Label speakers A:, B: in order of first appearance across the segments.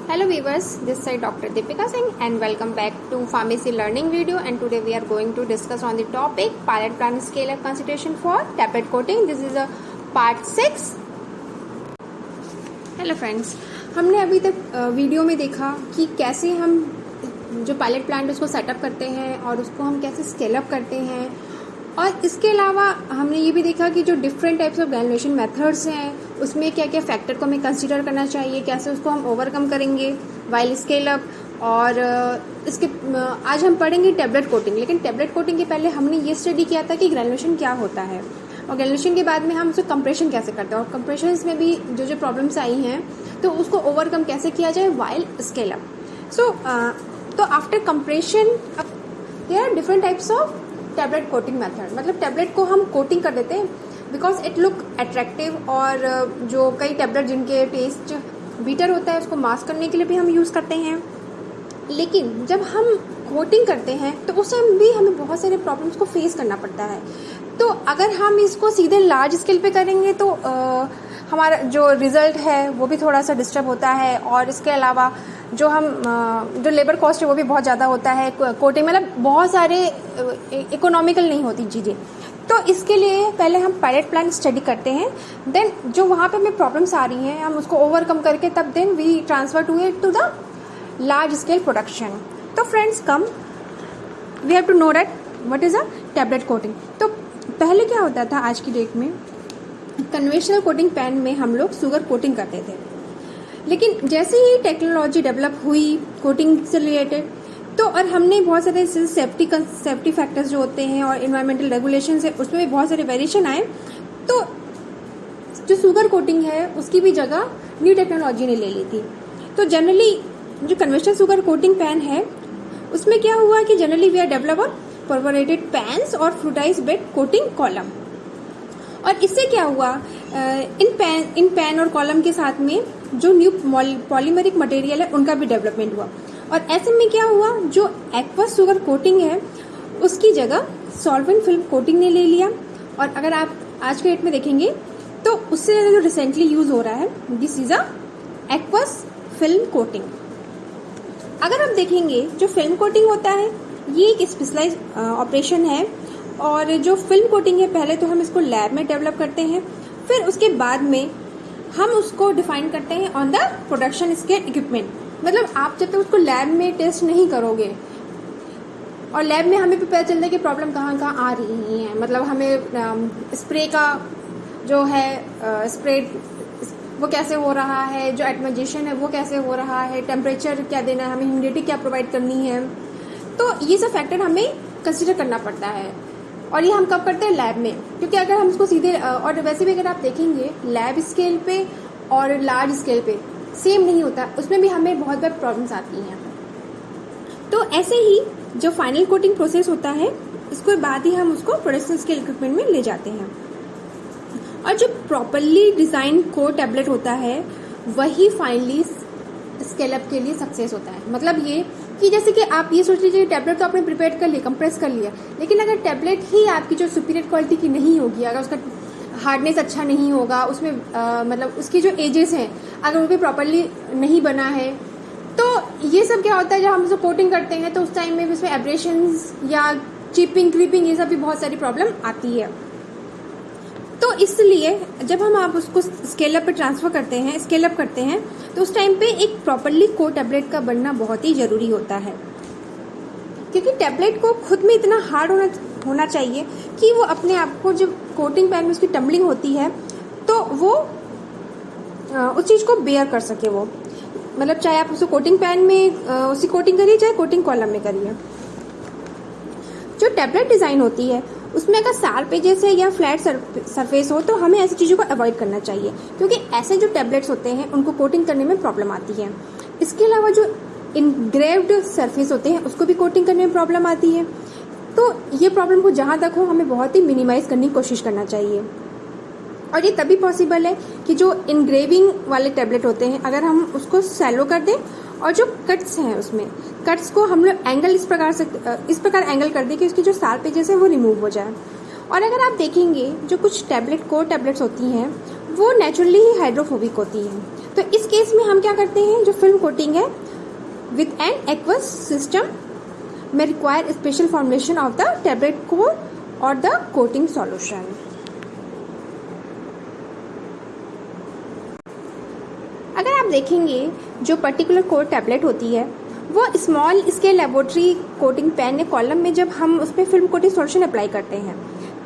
A: Hello viewers, this is Dr. Deepika Singh and welcome back to Pharmacy Learning video, and today we are going to discuss on the topic pilot plant scale up consideration for tablet coating. This is a part 6. Hello friends, हमने अभी तक video में देखा कि कैसे हम जो pilot plant उसको सेटअप करते हैं और उसको हम कैसे स्केल अप करते हैं, और इसके अलावा हमने ये भी देखा कि जो different types of granulation methods हैं उसमें क्या क्या फैक्टर को हमें कंसीडर करना चाहिए, कैसे उसको हम ओवरकम करेंगे वाइल स्केल अप। और इसके आज हम पढ़ेंगे टैबलेट कोटिंग। लेकिन टैबलेट कोटिंग के पहले हमने ये स्टडी किया था कि ग्रेनुलेशन क्या होता है, और ग्रेनुलेशन के बाद में हम उसको कंप्रेशन कैसे करते हैं, और कंप्रेशन में भी जो प्रॉब्लम्स आई हैं तो उसको ओवरकम कैसे किया जाए वाइल स्केल अप। तो after compression there are different types of tablet coating method. मतलब टैबलेट को हम कोटिंग कर देते हैं बिकॉज इट लुक अट्रैक्टिव, और जो कई टैबलेट जिनके टेस्ट बीटर होता है उसको मास्क करने के लिए भी हम यूज़ करते हैं। लेकिन जब हम कोटिंग करते हैं तो उस टाइम भी हमें बहुत सारे प्रॉब्लम्स को फेस करना पड़ता है। तो अगर हम इसको सीधे लार्ज स्केल पे करेंगे तो हमारा जो रिज़ल्ट है वो भी थोड़ा सा डिस्टर्ब होता है, और इसके अलावा जो लेबर कॉस्ट है वो भी बहुत ज़्यादा होता है। कोटिंग मतलब बहुत सारे इकोनॉमिकल नहीं होती चीज़ें। तो इसके लिए पहले हम पायलट प्लांट स्टडी करते हैं, देन जो वहाँ पे हमें प्रॉब्लम्स आ रही हैं हम उसको ओवरकम करके तब then we transfer to the large scale production. तो friends come we have to know that what is a tablet coating. तो पहले क्या होता था, आज की डेट में कन्वेंशनल कोटिंग पैन में हम लोग शुगर कोटिंग करते थे। लेकिन जैसे ही टेक्नोलॉजी डेवलप हुई कोटिंग से रिलेटेड, तो और हमने बहुत सारे सेफ्टी फैक्टर्स जो होते हैं और इन्वायरमेंटल रेगुलेशंस है उसमें भी बहुत सारे वेरिएशन आए, तो जो शुगर कोटिंग है उसकी भी जगह न्यू टेक्नोलॉजी ने ले ली थी। तो जनरली जो कन्वेंशनल शुगर कोटिंग पैन है उसमें क्या हुआ कि generally we are develop perforated pans और फ्लूटाइज बेड कोटिंग कॉलम। और इससे क्या हुआ, इन पैन और कॉलम के साथ में जो न्यू पॉलीमरिक मटेरियल है उनका भी डेवलपमेंट हुआ। और ऐसे में क्या हुआ, जो एक्वस शुगर कोटिंग है उसकी जगह सॉल्वेंट फिल्म कोटिंग ने ले लिया। और अगर आप आज के डेट में देखेंगे तो उससे जो रिसेंटली यूज हो रहा है this is a aqueous film coating. अगर आप देखेंगे जो फिल्म कोटिंग होता है ये एक स्पेशलाइज ऑपरेशन है, और जो फिल्म कोटिंग है पहले तो हम इसको लैब में डेवलप करते हैं, फिर उसके बाद में हम उसको डिफाइन करते हैं on the production scale equipment. मतलब आप जब तक उसको लैब में टेस्ट नहीं करोगे, और लैब में हमें भी पता चलता है कि प्रॉब्लम कहाँ कहाँ आ रही है, मतलब हमें स्प्रे का जो है स्प्रे वो कैसे हो रहा है, जो एटमोजेशन है वो कैसे हो रहा है, टेम्परेचर क्या देना है, हमें ह्यूमिडिटी क्या प्रोवाइड करनी है। तो ये सब फैक्टर हमें कंसिडर करना पड़ता है, और ये हम कब करते हैं, लैब में। क्योंकि अगर हम उसको सीधे, और वैसे भी अगर आप देखेंगे लैब स्केल पे और लार्ज स्केल पे सेम नहीं होता, उसमें भी हमें बहुत बार प्रॉब्लम्स आती हैं। तो ऐसे ही जो फाइनल कोटिंग प्रोसेस होता है इसके बाद ही हम उसको प्रोडक्शन स्केल इक्विपमेंट में ले जाते हैं। और जो प्रॉपरली डिजाइन कोर टैबलेट होता है वही फाइनली स्केल अप के लिए सक्सेस होता है। मतलब ये कि जैसे कि आप ये सोच लीजिए टैबलेट तो आपने प्रिपेयर कर लिया, कंप्रेस कर लिया, लेकिन अगर टैबलेट ही आपकी जो सुपीरियर क्वालिटी की नहीं होगी, अगर उसका हार्डनेस अच्छा नहीं होगा, उसमें मतलब उसकी जो एजेस हैं अगर वो भी प्रॉपरली नहीं बना है, तो ये सब क्या होता है जब हम उसको कोटिंग करते हैं तो उस टाइम में भी उसमें एब्रेशंस या चिपिंग क्रीपिंग ये सब भी बहुत सारी प्रॉब्लम आती है। तो इसलिए जब हम आप उसको स्केल अप पे ट्रांसफर करते हैं, स्केल अप करते हैं, तो उस टाइम पे एक प्रॉपरली कोर टैबलेट का बनना बहुत ही ज़रूरी होता है। क्योंकि टैबलेट को खुद में इतना हार्ड होना चाहिए कि वो अपने आप को जब कोटिंग पैन में उसकी टम्बलिंग होती है तो वो उस चीज़ को बेयर कर सके। वो मतलब चाहे आप उसको कोटिंग पैन में उसकी कोटिंग करिए चाहे कोटिंग कॉलम में करिए। जो टैबलेट डिज़ाइन होती है उसमें अगर शार्प एजेस है या फ्लैट सरफेस हो तो हमें ऐसी चीज़ों को अवॉइड करना चाहिए, क्योंकि ऐसे जो टैबलेट्स होते हैं उनको कोटिंग करने में प्रॉब्लम आती है। इसके अलावा जो इनग्रेव्ड सरफेस होते हैं उसको भी कोटिंग करने में प्रॉब्लम आती है। तो ये प्रॉब्लम को जहाँ तक हो हमें बहुत ही मिनिमाइज करने की कोशिश करना चाहिए। और ये तभी पॉसिबल है कि जो इनग्रेविंग वाले टैबलेट होते हैं अगर हम उसको सैलो कर दें, और जो कट्स हैं उसमें कट्स को हम लोग एंगल इस प्रकार एंगल कर दें कि उसकी जो शार्प एजेस है वो रिमूव हो जाए। और अगर आप देखेंगे जो कुछ कोर टैबलेट्स होती हैं वो नेचुरली ही हाइड्रोफोबिक होती हैं, तो इस केस में हम क्या करते हैं, जो फिल्म कोटिंग है विथ एन एक्वस सिस्टम में require special formulation of the tablet core और द कोटिंग सॉल्यूशन। अगर आप देखेंगे जो पर्टिकुलर कोर टैबलेट होती है वो small scale laboratory coating pan या कॉलम में जब हम उस पर फिल्म कोटिंग सॉल्यूशन अप्लाई करते हैं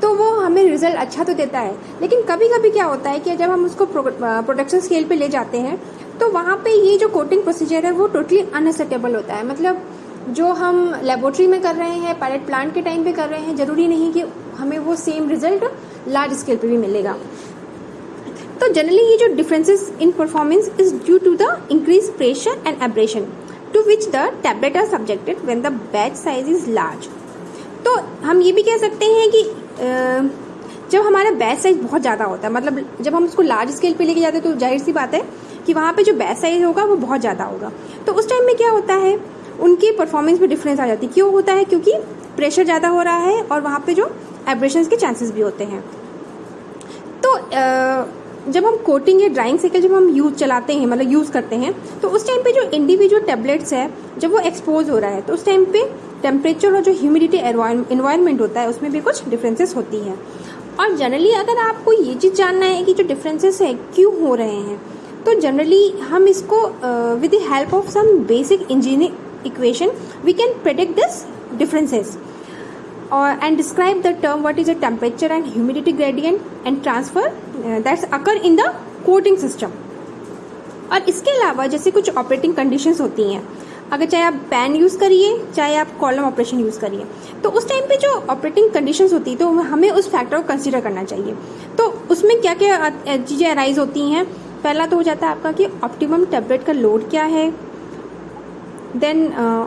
A: तो वो हमें रिजल्ट अच्छा तो देता है, लेकिन कभी कभी क्या होता है कि जब हम उसको प्रोडक्शन स्केल पे ले जाते हैं तो वहाँ पे ये जो कोटिंग प्रोसीजर है वो टोटली अनएक्सेप्टेबल होता है। मतलब जो हम लेबोरेटरी में कर रहे हैं, पायलट प्लांट के टाइम पे कर रहे हैं, जरूरी नहीं कि हमें वो सेम रिजल्ट लार्ज स्केल पे भी मिलेगा। तो जनरली ये जो differences in performance is due to the increase pressure and abrasion to which the tablet are subjected when the batch size is large. तो हम ये भी कह सकते हैं कि जब हमारा बैच साइज बहुत ज़्यादा होता है, मतलब जब हम उसको लार्ज स्केल पे लेके जाते हैं तो जाहिर सी बात है कि वहाँ पे जो बैच साइज होगा वो बहुत ज़्यादा होगा। तो उस टाइम में क्या होता है, उनकी परफॉर्मेंस में डिफरेंस आ जाती है। क्यों होता है? क्योंकि प्रेशर ज़्यादा हो रहा है और वहाँ पे जो एब्रेशंस के चांसेस भी होते हैं। तो जब हम कोटिंग या ड्राइंग साइकिल जब हम चलाते हैं, मतलब यूज़ करते हैं, तो उस टाइम पे जो इंडिविजुअल टैबलेट्स है जब वो एक्सपोज हो रहा है तो उस टाइम पे टेम्परेचर और जो ह्यूमिडिटी एनवायरनमेंट होता है उसमें भी कुछ डिफरेंसेस होती हैं। और जनरली अगर आपको ये चीज़ जानना है कि जो डिफरेंसेस है क्यों हो रहे हैं, तो जनरली हम इसको with the help of some basic engineering equation we can predict this differences and describe the term what is a temperature and humidity gradient and transfer that's occur in the coating system। और इसके अलावा जैसे कुछ operating conditions होती हैं, अगर चाहे आप पैन यूज़ करिए चाहे आप कॉलम ऑपरेशन यूज़ करिए, तो उस टाइम पे जो ऑपरेटिंग कंडीशंस होती है तो हमें उस फैक्टर को कंसीडर करना चाहिए। तो उसमें क्या क्या चीज़ें अराइज होती हैं। पहला तो हो जाता है आपका कि ऑप्टिमम टैबलेट का लोड क्या है, then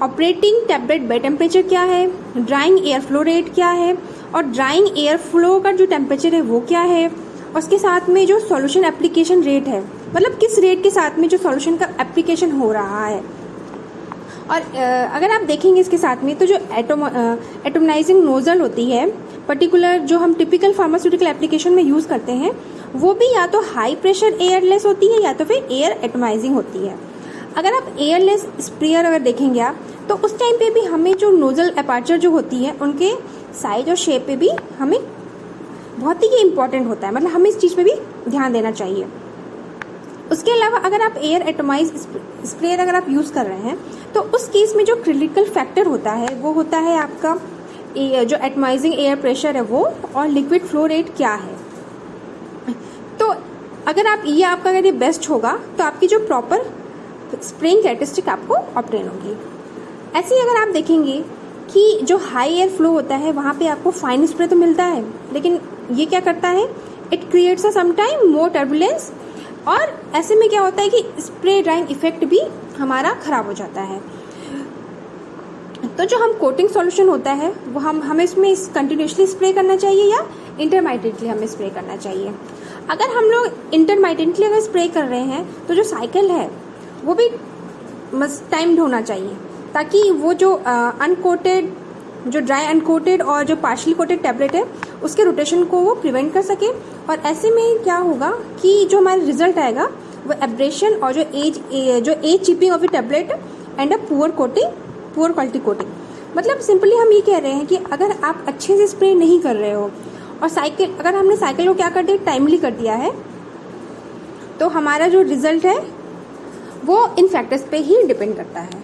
A: operating tablet bed temperature क्या है, ड्राइंग एयर फ्लो रेट क्या है, और ड्राइंग एयर फ्लो का जो टेम्परेचर है वो क्या है, और उसके साथ में जो सॉल्यूशन एप्लीकेशन रेट है, मतलब किस रेट के साथ में जो सॉल्यूशन का एप्लीकेशन हो रहा है। और अगर आप देखेंगे इसके साथ में तो जो एटोमनाइजिंग नोजल होती है पर्टिकुलर जो हम टिपिकल फार्मास्यूटिकल एप्लीकेशन में यूज़ करते हैं वो भी या तो हाई प्रेशर एयरलेस होती है या तो फिर एयर एटोमाइजिंग होती है। अगर आप एयरलेस स्प्रेयर अगर देखेंगे आप तो उस टाइम पे भी हमें जो नोजल अपर्चर जो होती है उनके साइज और शेप पे भी हमें बहुत ही ये इंपॉर्टेंट होता है, मतलब हमें इस चीज़ पे भी ध्यान देना चाहिए। उसके अलावा अगर आप एयर एटोमाइज स्प्रेयर अगर आप यूज़ कर रहे हैं तो उस केस में जो क्रिटिकल फैक्टर होता है वो होता है आपका जो एटमाइजिंग एयर प्रेशर है वो, और लिक्विड फ्लो रेट क्या है। तो अगर आप ये आपका अगर ये बेस्ट होगा तो आपकी जो प्रॉपर स्प्रेइंग कैरेक्टरिस्टिक आपको ऑब्टेन होगी। ऐसे ही अगर आप देखेंगे कि जो हाई एयर फ्लो होता है वहाँ पे आपको फाइन स्प्रे तो मिलता है, लेकिन ये क्या करता है, it creates a sometime more turbulence, और ऐसे में क्या होता है कि स्प्रे ड्राइंग इफेक्ट भी हमारा ख़राब हो जाता है। तो जो हम कोटिंग सॉल्यूशन होता है वो हमें इसमें कंटिन्यूसली स्प्रे करना चाहिए या इंटरमाइटेंटली हमें स्प्रे करना चाहिए। अगर हम लोग इंटरमाइटेंटली अगर स्प्रे कर रहे हैं तो जो साइकिल है वो भी टाइम्ड होना चाहिए ताकि वो जो अनकोटेड जो ड्राई अनकोटेड और जो पार्शली कोटेड टैबलेट है उसके रोटेशन को वो प्रिवेंट कर सके। और ऐसे में क्या होगा कि जो हमारा रिजल्ट आएगा वो एब्रेशन और जो edge chipping of the tablet and a poor quality coating. मतलब सिंपली हम ये कह रहे हैं कि अगर आप अच्छे से स्प्रे नहीं कर रहे हो और साइकिल अगर हमने साइकिल को क्या कर दिया, टाइमली कर दिया है, तो हमारा जो रिजल्ट है वो इन फैक्टर्स पे ही डिपेंड करता है।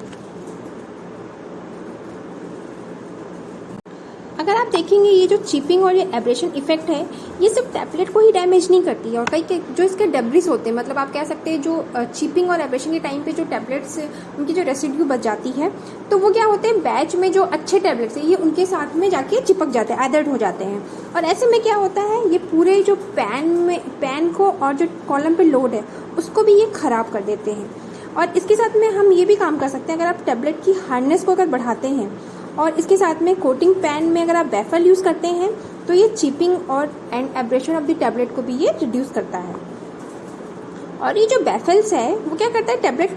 A: अगर आप देखेंगे ये जो चिपिंग और ये एब्रेशन इफेक्ट है ये सिर्फ टैबलेट को ही डैमेज नहीं करती है, और कई जो इसके डेब्रिस होते हैं, मतलब आप कह सकते हैं जो चिपिंग और एब्रेशन के टाइम पे जो टैबलेट्स उनकी जो रेसिड्यू बच जाती है तो वो क्या होते हैं, बैच में जो अच्छे टैबलेट्स है ये उनके साथ में जाके चिपक जाते हैं, एडर्ट हो जाते हैं। और ऐसे में क्या होता है, ये पूरे जो पैन को और जो कॉलम पे लोड है उसको भी ये खराब कर देते हैं। और इसके साथ में हम ये भी काम कर सकते हैं, अगर आप टैबलेट की हार्डनेस को अगर बढ़ाते हैं और इसके साथ में कोटिंग पैन में अगर आप बेफल यूज़ करते हैं तो ये चिपिंग और and abrasion of the tablet को भी ये रिड्यूस करता है। और ये जो बेफल्स है वो क्या करता है, टैबलेट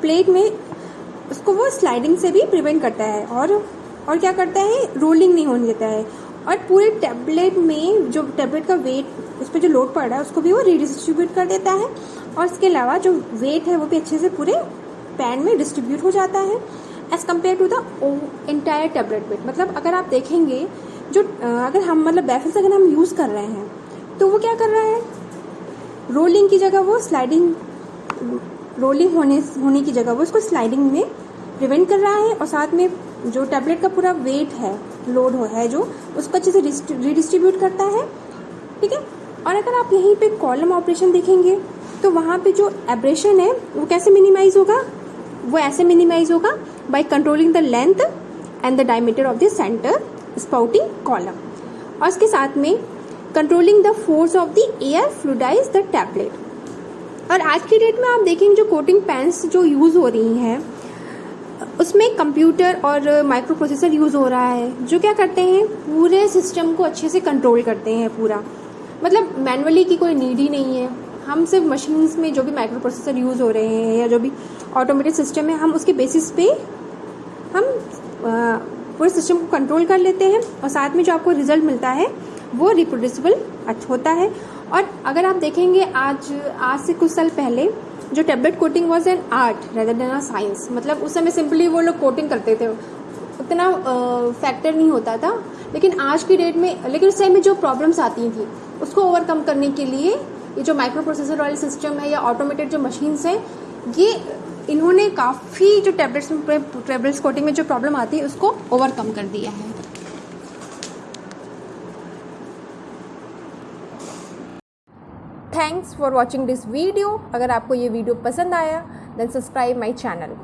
A: प्लेट में उसको वो स्लाइडिंग से भी प्रिवेंट करता है और क्या करता है, रोलिंग नहीं होने देता है। और पूरे टैबलेट में जो टैबलेट का वेट, उस पर जो लोड पड़ रहा है उसको भी वो रीडिस्ट्रीब्यूट कर देता है, और इसके अलावा जो वेट है वो भी अच्छे से पूरे पैन में डिस्ट्रीब्यूट हो जाता है as compare to the entire tablet weight. मतलब अगर आप देखेंगे जो अगर हम मतलब बैफल्स अगर हम यूज़ कर रहे हैं तो वो क्या कर रहा है, रोलिंग की जगह वो स्लाइडिंग, रोलिंग होने की जगह वो उसको स्लाइडिंग में प्रिवेंट कर रहा है, और साथ में जो टैबलेट का पूरा वेट है, लोड है जो, उसको अच्छे से रीडिस्ट्रीब्यूट करता है। ठीक है। और अगर आप यहीं पे कॉलम ऑपरेशन देखेंगे तो वहाँ पे जो एब्रेशन है वो कैसे मिनिमाइज होगा, वो ऐसे मिनिमाइज होगा by controlling the length and the diameter of the center spouting column, और इसके साथ में controlling the force of the air fluidize the tablet. और आज की डेट में आप देखेंगे जो कोटिंग पेन्स जो यूज़ हो रही हैं उसमें कंप्यूटर और माइक्रो प्रोसेसर यूज़ हो रहा है, जो क्या करते हैं पूरे सिस्टम को अच्छे से कंट्रोल करते हैं पूरा। मतलब मैनुअली की कोई नीड ही नहीं है, हम सिर्फ मशीन्स में जो भी माइक्रो प्रोसेसर यूज़ हो रहे हैं या जो भी ऑटोमेटेड सिस्टम है, हम उसके बेसिस पे हम पूरे सिस्टम को कंट्रोल कर लेते हैं, और साथ में जो आपको रिजल्ट मिलता है वो रिप्रोड्यूसिबल होता है। और अगर आप देखेंगे आज से कुछ साल पहले जो tablet coating was an art rather than a science. मतलब उस समय सिंपली वो लोग कोटिंग करते थे, उतना फैक्टर नहीं होता था। लेकिन आज की डेट में, लेकिन उस टाइम में जो प्रॉब्लम्स आती थी उसको ओवरकम करने के लिए ये जो माइक्रो प्रोसेसर वाले सिस्टम है या ऑटोमेटेड जो मशीन्स हैं, ये इन्होंने काफ़ी जो टैबलेट्स कोटिंग में जो प्रॉब्लम आती है उसको ओवरकम कर दिया है। Thanks for watching this video. अगर आपको ये वीडियो पसंद आया देन सब्सक्राइब माई चैनल।